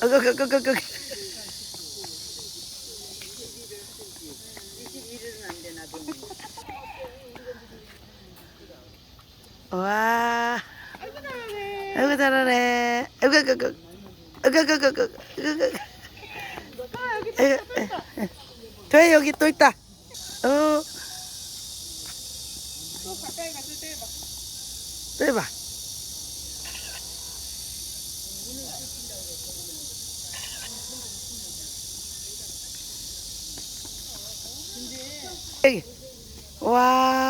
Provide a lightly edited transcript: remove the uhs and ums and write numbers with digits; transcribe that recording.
어그그그그. 와. 아이고 잘하네. 아이고 아이고. 돼 여기 또 있다. 어. 또 가까이 가서 떼봐. 또 해봐. 여기. 와.